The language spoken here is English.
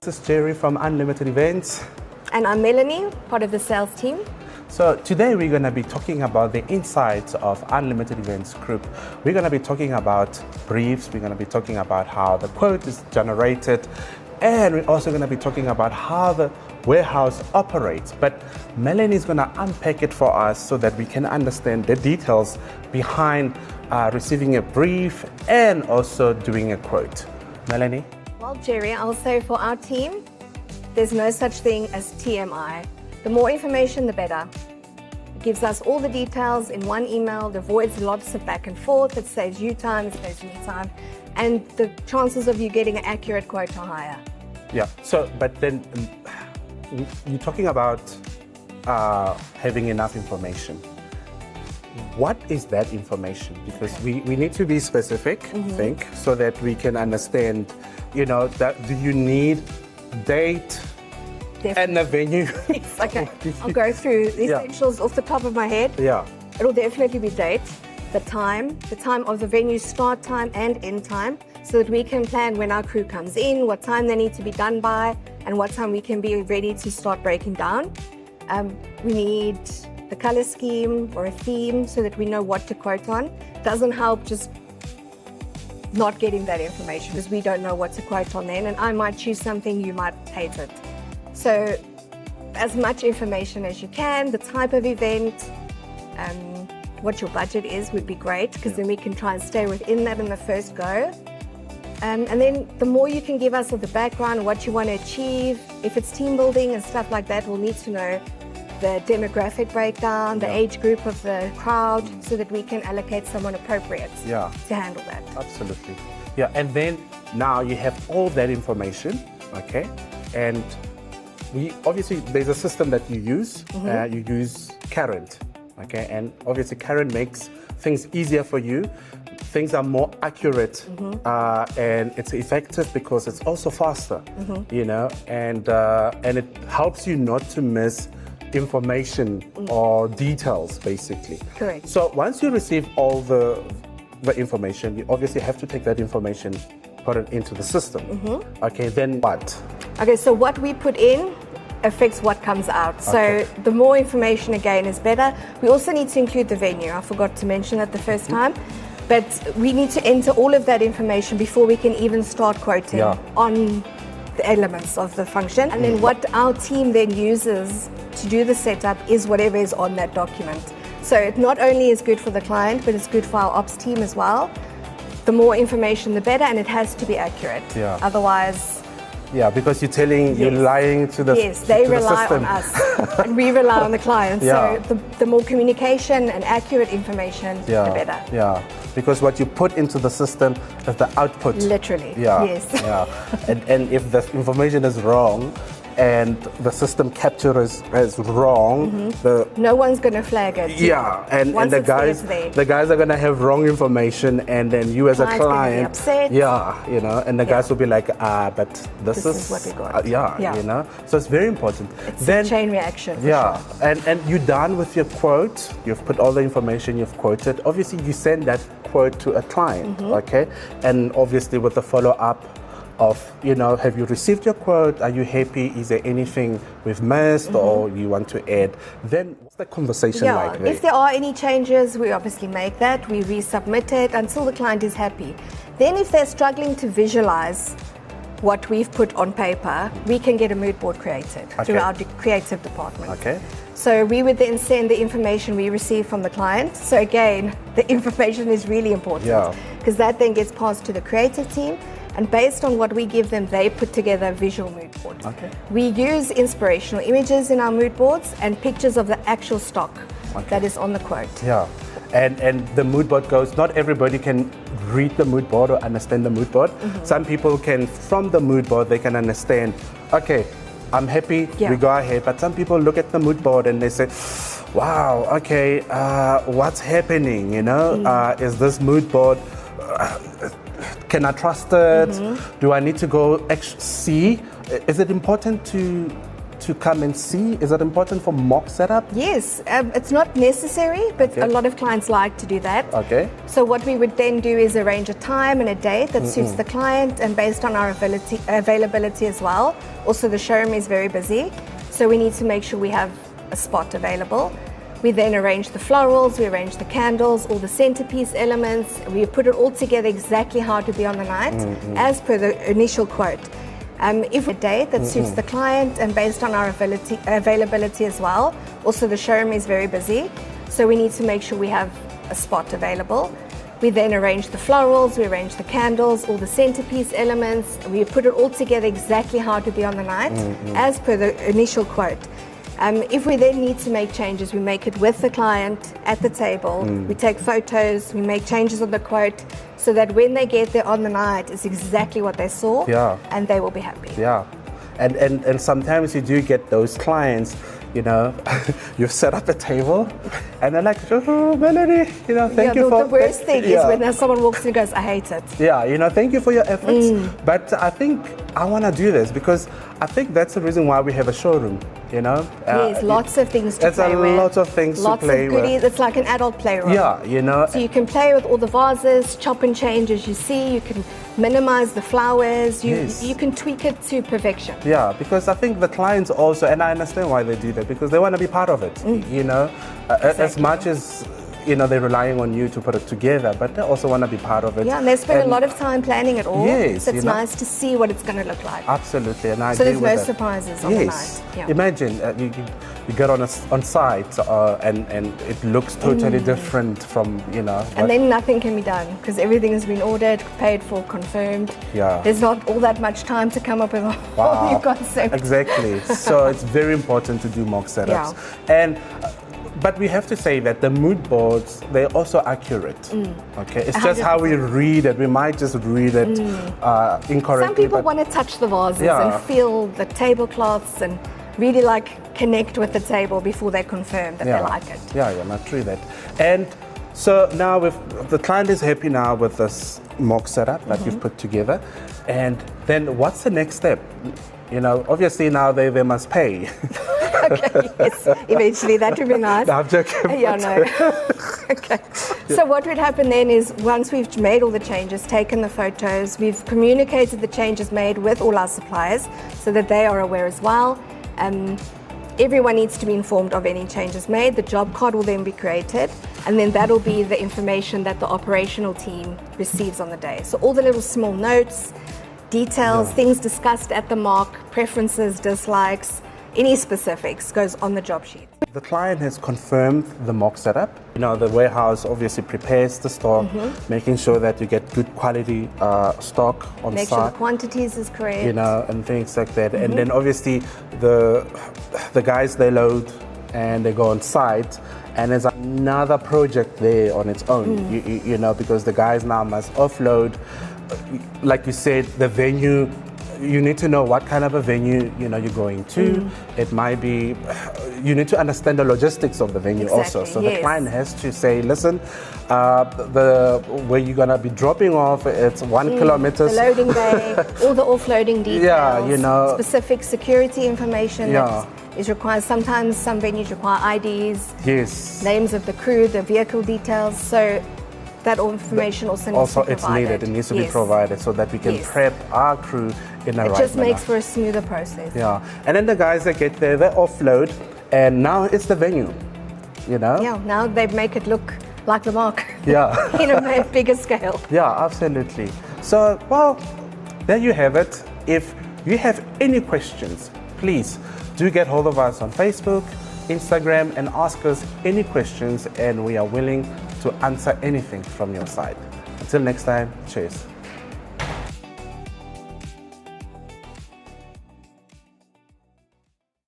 This is Jerry from Unlimited Events. And I'm Melany, part of the sales team. So today we're going to be talking about the insights of Unlimited Events Group. We're going to be talking about briefs, we're going to be talking about how the quote is generated, and we're also going to be talking about how the warehouse operates. But Melany is going to unpack it for us so that we can understand the details behind receiving a brief and also doing a quote. Melany? Well, Jerry, I'll say for our team, there's no such thing as TMI. The more information, the better. It gives us all the details in one email, it avoids lots of back and forth, it saves you time, it saves me time, and the chances of you getting an accurate quote are higher. Yeah, so, but then you're talking about having enough information. What is that information? Because we need to be specific, I think, so that we can understand, you know, that do you need date, Definitely. and the venue? Yes, okay, I'll go through the essentials off the top of my head. Yeah. It'll definitely be date, the time of the venue's start time and end time, so that we can plan when our crew comes in, what time they need to be done by, and what time we can be ready to start breaking down. We need the color scheme or a theme so that we know what to quote on. Doesn't help just not getting that information because we don't know what to quote on then, and I might choose something, you might hate it. So as much information as you can, the type of event, what your budget is would be great, because then we can try and stay within that in the first go. And then the more you can give us of the background, what you want to achieve, if it's team building and stuff like that, we'll need to know the demographic breakdown, the age group of the crowd, so that we can allocate someone appropriate to handle that. Absolutely. Yeah, and then now you have all that information, okay? And we obviously, there's a system that you use. You use Current, okay? And obviously Current makes things easier for you. Things are more accurate, and it's effective because it's also faster, you know, and it helps you not to miss information or details, basically. Correct. So once you receive all the information, you obviously have to take that information, put it into the system. Okay, then what? Okay, so what we put in affects what comes out. So the more information, again, is better. We also need to include the venue. I forgot to mention that the first time. But we need to enter all of that information before we can even start quoting on the elements of the function. And then what our team then uses to do the setup is whatever is on that document. So it not only is good for the client, but it's good for our ops team as well. The more information, the better, and it has to be accurate. Otherwise... Yeah, because you're lying to the Yes, they to rely the system. on us, and we rely on the client. So the more communication and accurate information, the better. Yeah, because what you put into the system is the output. Literally, yes. And if the information is wrong, and the system capture is wrong, no one's going to flag it. And the guys are going to have wrong information, and then you as a client, upset. you know, and the guys will be like, but this is what we got. You know, so it's very important. It's a chain reaction. Sure. And you're done with your quote. You've put all the information, you've quoted. Obviously, you send that quote to a client, okay, and obviously with the follow-up of, you know, have you received your quote? Are you happy? Is there anything we've missed or you want to add? Then what's the conversation like there? If there are any changes, we obviously make that. We resubmit it until the client is happy. Then if they're struggling to visualize what we've put on paper, we can get a mood board created through our creative department. So we would then send the information we receive from the client. So again, the information is really important because that then gets passed to the creative team. And based on what we give them, they put together a visual mood board. We use inspirational images in our mood boards and pictures of the actual stock that is on the quote. And the mood board goes, not everybody can read the mood board or understand the mood board. Some people can, from the mood board, they can understand, okay, I'm happy, we go ahead. But some people look at the mood board and they say, wow, okay, what's happening, you know? Is this mood board... can I trust it? Do I need to go see? Is it important to to come and see? Is it important for mock setup? Yes, it's not necessary, but a lot of clients like to do that. Okay. So what we would then do is arrange a time and a date that suits the client, and based on our availability as well. Also, the showroom is very busy, so we need to make sure we have a spot available. We then arrange the florals, we arrange the candles, all the centerpiece elements. We put it all together exactly how to be on the night, as per the initial quote. If a date that suits the client and based on our availability as well. Also, the showroom is very busy, so we need to make sure we have a spot available. We then arrange the florals, we arrange the candles, all the centerpiece elements. We put it all together exactly how to be on the night, as per the initial quote. If we then need to make changes, we make it with the client at the table. We take photos, we make changes on the quote, so that when they get there on the night, it's exactly what they saw, and they will be happy. Yeah, and sometimes you do get those clients, you know, you set up a table and they're like, oh, Melany, you know, thank you for... The worst thing is when someone walks in and goes, I hate it. Yeah, you know, thank you for your efforts, but I think I want to do this because I think that's the reason why we have a showroom, you know. Yes, lots of things to play with. There's a lot of things to play with. Lots of goodies. It's like an adult playroom. Yeah, you know. So you can play with all the vases, chop and change as you see. You can minimize the flowers. You can tweak it to perfection. Yeah, because I think the clients also, and I understand why they do that, because they want to be part of it, you know. Exactly. As much as, you know, they're relying on you to put it together, but they also want to be part of it. Yeah, and they spend a lot of time planning it all. Yes, so it's nice to see what it's going to look like. Absolutely, and I so agree there's with no that. surprises on the night. Yeah. Imagine you get on site and it looks totally different from, you know. And then nothing can be done because everything has been ordered, paid for, confirmed. Yeah. There's not all that much time to come up with a whole new concept. Exactly. So it's very important to do mock setups. And but we have to say that the mood boards, they're also accurate. Okay, it's just 100%. How we read it. We might just read it incorrectly. Some people want to touch the vases and feel the tablecloths and really like connect with the table before they confirm that they like it. Yeah, not true that. And so now the client is happy now with this mock setup that you've put together. And then what's the next step? You know, obviously now they must pay. Okay, yes, eventually that would be nice. No, I'm joking. Yeah, no. Okay. So what would happen then is once we've made all the changes, taken the photos, we've communicated the changes made with all our suppliers so that they are aware as well. Everyone needs to be informed of any changes made. The job card will then be created, and then that'll be the information that the operational team receives on the day. So all the little small notes, details, things discussed at the mock, preferences, dislikes, any specifics goes on the job sheet. The client has confirmed the mock setup. You know, the warehouse obviously prepares the stock, making sure that you get good quality stock on site. Make sure the quantities is correct. You know, and things like that. And then obviously the guys, they load and they go on site, and there's another project there on its own, you know, because the guys now must offload. Like you said, the venue, you need to know what kind of a venue, you know, you're going to. It might be, you need to understand the logistics of the venue also. So the client has to say, listen, where you're gonna be dropping off, it's 1 kilometer. The loading bay, all the offloading details. Yeah, you know. Specific security information that is required. Sometimes some venues require IDs. Yes. Names of the crew, the vehicle details. So that information also needs to be provided. It needs to be provided so that we can prep our crew in a right manner. It just makes for a smoother process. Yeah, and then the guys that get there, they offload, and now it's the venue, you know? Yeah, now they make it look like the mock. Yeah. In a bigger scale. Yeah, absolutely. So, well, there you have it. If you have any questions, please do get hold of us on Facebook, Instagram, and ask us any questions, and we are willing to answer anything from your side. Until next time, cheers.